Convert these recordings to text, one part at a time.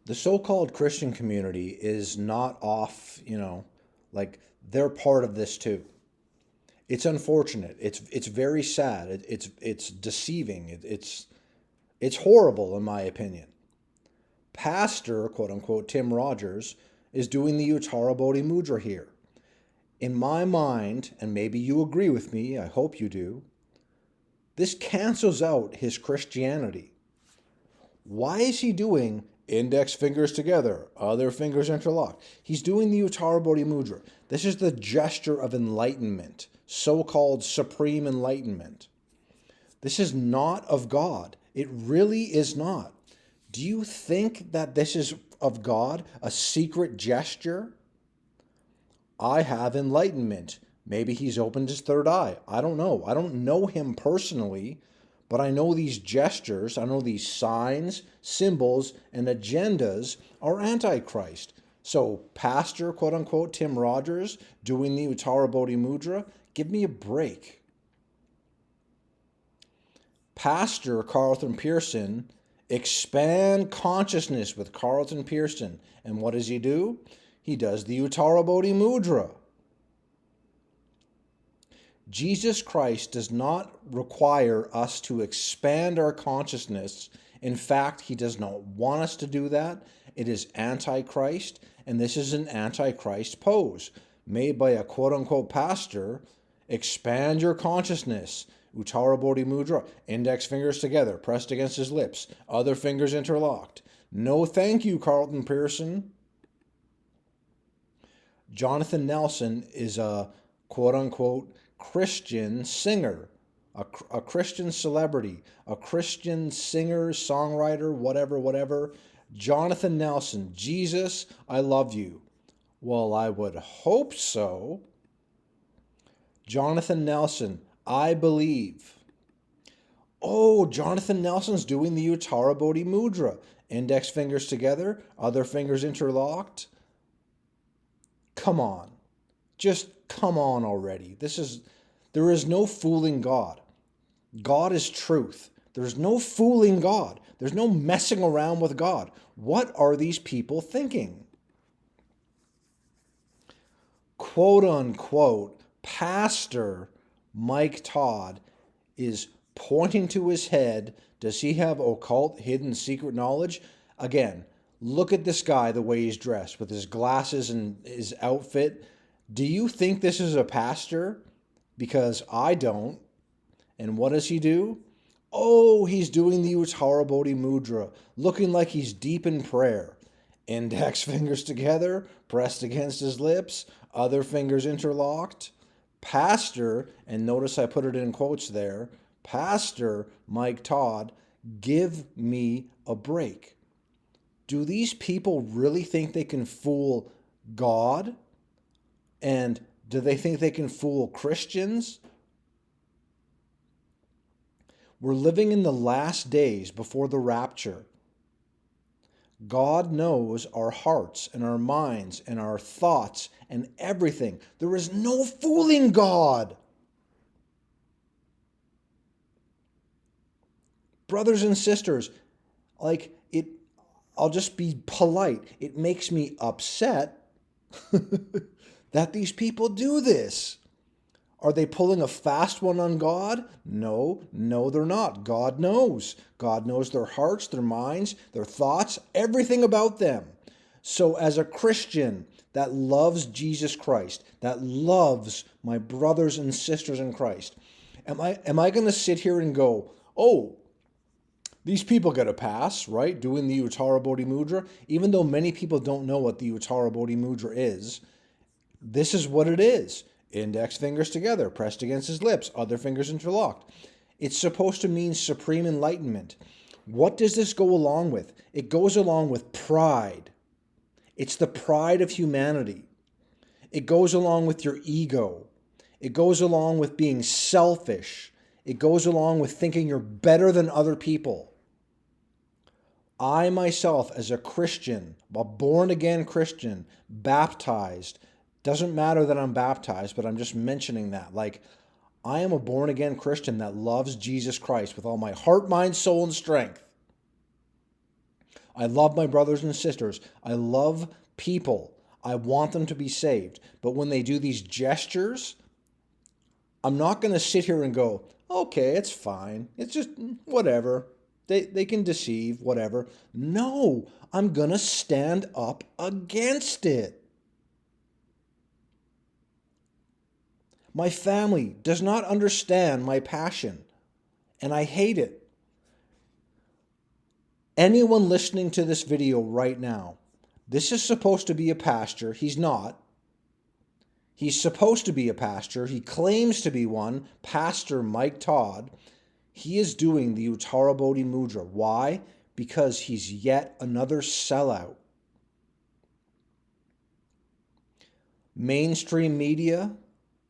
The so-called Christian community is not off, like they're part of this too. It's unfortunate. It's very sad. It's deceiving. It's horrible in my opinion. Pastor, quote unquote, Tim Rogers is doing the Uttara Bodhi Mudra here. In my mind, and maybe you agree with me, I hope you do, this cancels out his Christianity. Why is he doing index fingers together, other fingers interlocked? He's doing the Uttara Bodhi Mudra. This is the gesture of enlightenment, so-called supreme enlightenment. This is not of God. It really is not. Do you think that this is of God, a secret gesture? I have enlightenment. Maybe he's opened his third eye. I don't know. I don't know him personally, but I know these gestures, I know these signs, symbols, and agendas are Antichrist. So, Pastor, quote unquote, Tim Rogers doing the Uttara Bodhi Mudra, give me a break. Pastor Carlton Pearson, expand consciousness with Carlton Pearson. And what does he do? He does the Uttara Bodhi Mudra. Jesus Christ does not require us to expand our consciousness. In fact, he does not want us to do that. It is Antichrist, and this is an Antichrist pose made by a quote-unquote pastor. Expand your consciousness. Uttara Bodhi Mudra, index fingers together, pressed against his lips, other fingers interlocked. No thank you, Carlton Pearson. Jonathan Nelson is a quote-unquote Christian singer, a Christian celebrity, a Christian singer, songwriter, whatever. Jonathan Nelson, Jesus, I love you. Well, I would hope so. Jonathan Nelson, I believe. Oh, Jonathan Nelson's doing the Uttara Bodhi Mudra. Index fingers together, other fingers interlocked. Come on. Just come on already. There is no fooling God. God is truth. There's no fooling God. There's no messing around with God. What are these people thinking? Quote unquote, Pastor Mike Todd is pointing to his head. Does he have occult, hidden, secret knowledge? Again, look at this guy, the way he's dressed with his glasses and his outfit. Do you think this is a pastor? Because I don't. And what does he do? Oh, he's doing the Uttara Bodhi Mudra, looking like he's deep in prayer. Index fingers together, pressed against his lips, other fingers interlocked. Pastor, and notice I put it in quotes there, Pastor Mike Todd, give me a break. Do these people really think they can fool God? And do they think they can fool Christians? We're living in the last days before the rapture. God knows our hearts and our minds and our thoughts and everything. There is no fooling God. Brothers and sisters, I'll just be polite. It makes me upset that these people do this. Are they pulling a fast one on God? No, they're not. God knows. God knows their hearts, their minds, their thoughts, everything about them. So as a Christian that loves Jesus Christ, that loves my brothers and sisters in Christ, am I going to sit here and go, oh, these people get a pass, right? Doing the Uttara Bodhi Mudra, even though many people don't know what the Uttara Bodhi Mudra is, this is what it is. Index fingers together, pressed against his lips, other fingers interlocked. It's supposed to mean supreme enlightenment. What does this go along with? It goes along with pride. It's the pride of humanity. It goes along with your ego. It goes along with being selfish. It goes along with thinking you're better than other people. I myself, as a Christian, a born-again Christian, baptized, doesn't matter that I'm baptized, but I'm just mentioning that. I am a born-again Christian that loves Jesus Christ with all my heart, mind, soul, and strength. I love my brothers and sisters. I love people. I want them to be saved. But when they do these gestures, I'm not going to sit here and go, okay, it's fine. It's just whatever. They can deceive, whatever. No, I'm going to stand up against it. My family does not understand my passion, and I hate it. Anyone listening to this video right now, this is supposed to be a pastor. He's not. He's supposed to be a pastor. He claims to be one. Pastor Mike Todd. He is doing the Uttara Bodhi Mudra. Why? Because he's yet another sellout. Mainstream media,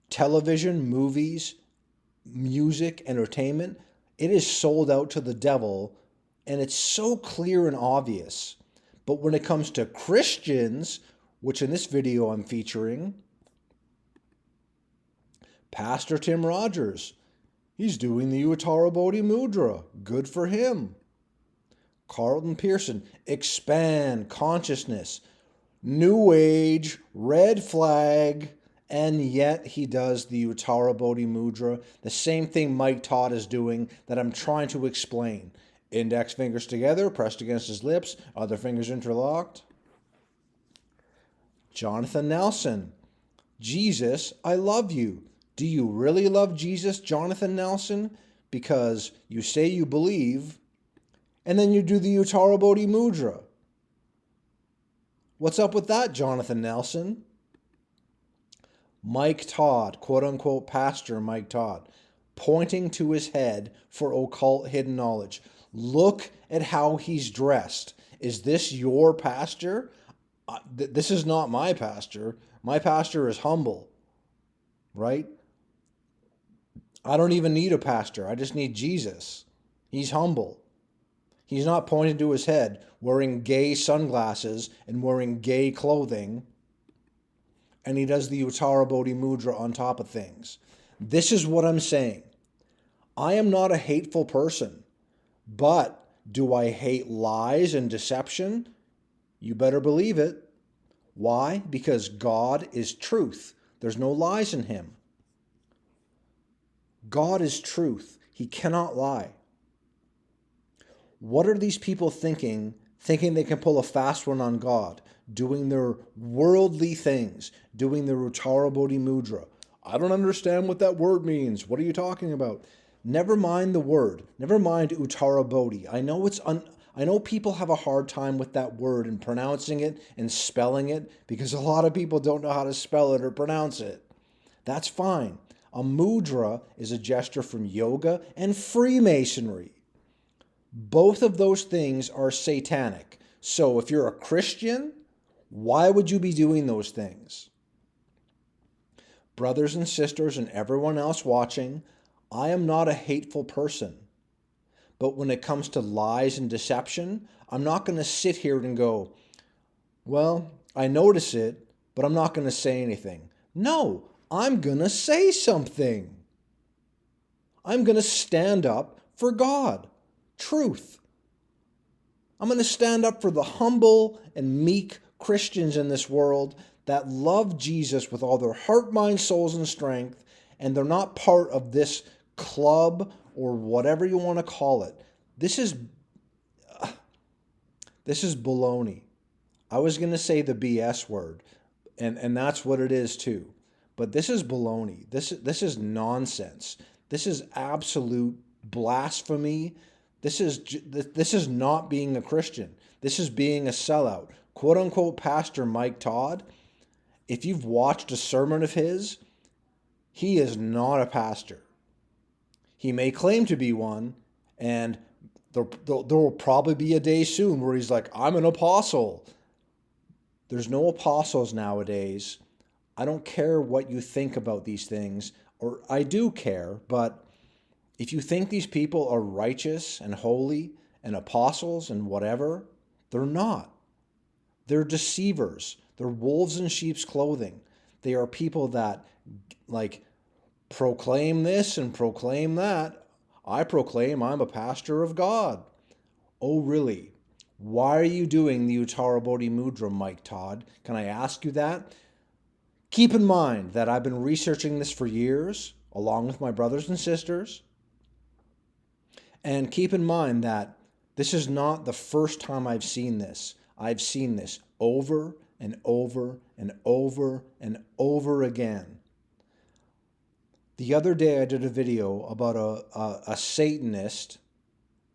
television, movies, music, entertainment, it is sold out to the devil, and it's so clear and obvious. But when it comes to Christians, which in this video I'm featuring, Pastor Tim Rogers, he's doing the Uttara Bodhi Mudra. Good for him. Carlton Pearson, expand consciousness. New Age, red flag, and yet he does the Uttara Bodhi Mudra. The same thing Mike Todd is doing that I'm trying to explain. Index fingers together, pressed against his lips, other fingers interlocked. Jonathan Nelson, Jesus, I love you. Do you really love Jesus, Jonathan Nelson? Because you say you believe, and then you do the Uttara Bodhi Mudra. What's up with that, Jonathan Nelson? Mike Todd, quote-unquote Pastor Mike Todd, pointing to his head for occult hidden knowledge. Look at how he's dressed. Is this your pastor? This is not my pastor. My pastor is humble, right? I don't even need a pastor. I just need Jesus. He's humble. He's not pointing to his head, wearing gay sunglasses and wearing gay clothing. And he does the Uttara Bodhi Mudra on top of things. This is what I'm saying. I am not a hateful person, but do I hate lies and deception? You better believe it. Why? Because God is truth. There's no lies in him. God is truth. He cannot lie. What are these people thinking they can pull a fast one on God, doing their worldly things, doing their Uttara Bodhi Mudra? I don't understand what that word means. What are you talking about? Never mind the word. Never mind Uttara Bodhi. I know people have a hard time with that word and pronouncing it and spelling it because a lot of people don't know how to spell it or pronounce it. That's fine. A mudra is a gesture from yoga and Freemasonry. Both of those things are satanic. So if you're a Christian, why would you be doing those things? Brothers and sisters and everyone else watching, I am not a hateful person. But when it comes to lies and deception, I'm not going to sit here and go, well, I notice it, but I'm not going to say anything. No, I'm going to say something. I'm going to stand up for God, truth. I'm going to stand up for the humble and meek Christians in this world that love Jesus with all their heart, mind, souls, and strength, and they're not part of this club or whatever you want to call it. This is baloney. I was going to say the BS word, and that's what it is too. But this is baloney. This is nonsense. This is absolute blasphemy. This is not being a Christian. This is being a sellout. Quote unquote Pastor Mike Todd, if you've watched a sermon of his, he is not a pastor. He may claim to be one, and there will probably be a day soon where he's like, I'm an apostle. There's no apostles nowadays. I don't care what you think about these things, or I do care, but if you think these people are righteous and holy and apostles and whatever, they're not. They're deceivers. They're wolves in sheep's clothing. They are people that proclaim this and proclaim that. I proclaim I'm a pastor of God. Oh, really? Why are you doing the Uttara Bodhi Mudra, Mike Todd? Can I ask you that? Keep in mind that I've been researching this for years, along with my brothers and sisters. And keep in mind that this is not the first time I've seen this. I've seen this over and over and over and over again. The other day I did a video about a Satanist,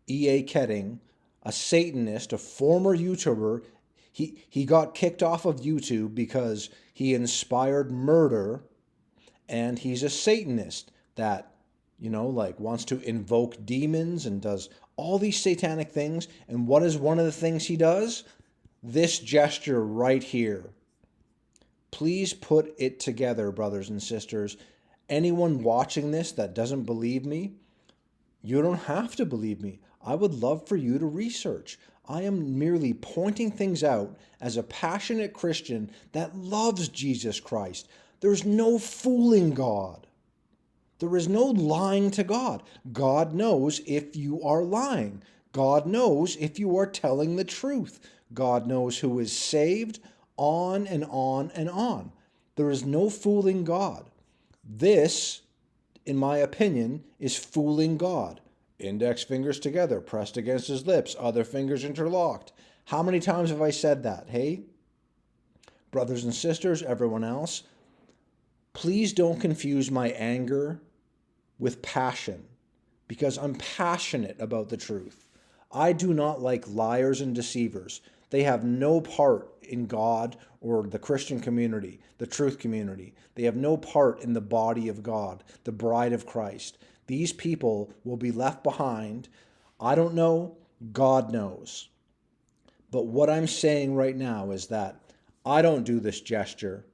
E.A. Ketting, a Satanist, a former YouTuber. He got kicked off of YouTube because he inspired murder, and he's a Satanist that, wants to invoke demons and does all these satanic things. And what is one of the things he does? This gesture right here. Please put it together, brothers and sisters. Anyone watching this that doesn't believe me, you don't have to believe me. I would love for you to research. I am merely pointing things out as a passionate Christian that loves Jesus Christ. There's no fooling God. There is no lying to God. God knows if you are lying. God knows if you are telling the truth. God knows who is saved, on and on and on. There is no fooling God. This, in my opinion, is fooling God. Index fingers together, pressed against his lips, other fingers interlocked. How many times have I said that? Hey, brothers and sisters, everyone else, please don't confuse my anger with passion, because I'm passionate about the truth. I do not like liars and deceivers. They have no part in God or the Christian community, the truth community. They have no part in the body of God, the bride of Christ. These people will be left behind. I don't know. God knows. But what I'm saying right now is that I don't do this gesture.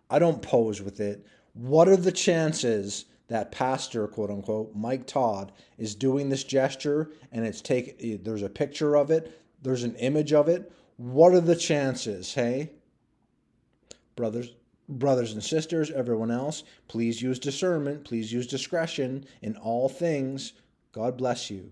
I don't pose with it. What are the chances that pastor, quote unquote, Mike Todd, is doing this gesture and there's a picture of it, there's an image of it? What are the chances, hey? Brothers and sisters, everyone else, please use discernment, please use discretion in all things. God bless you.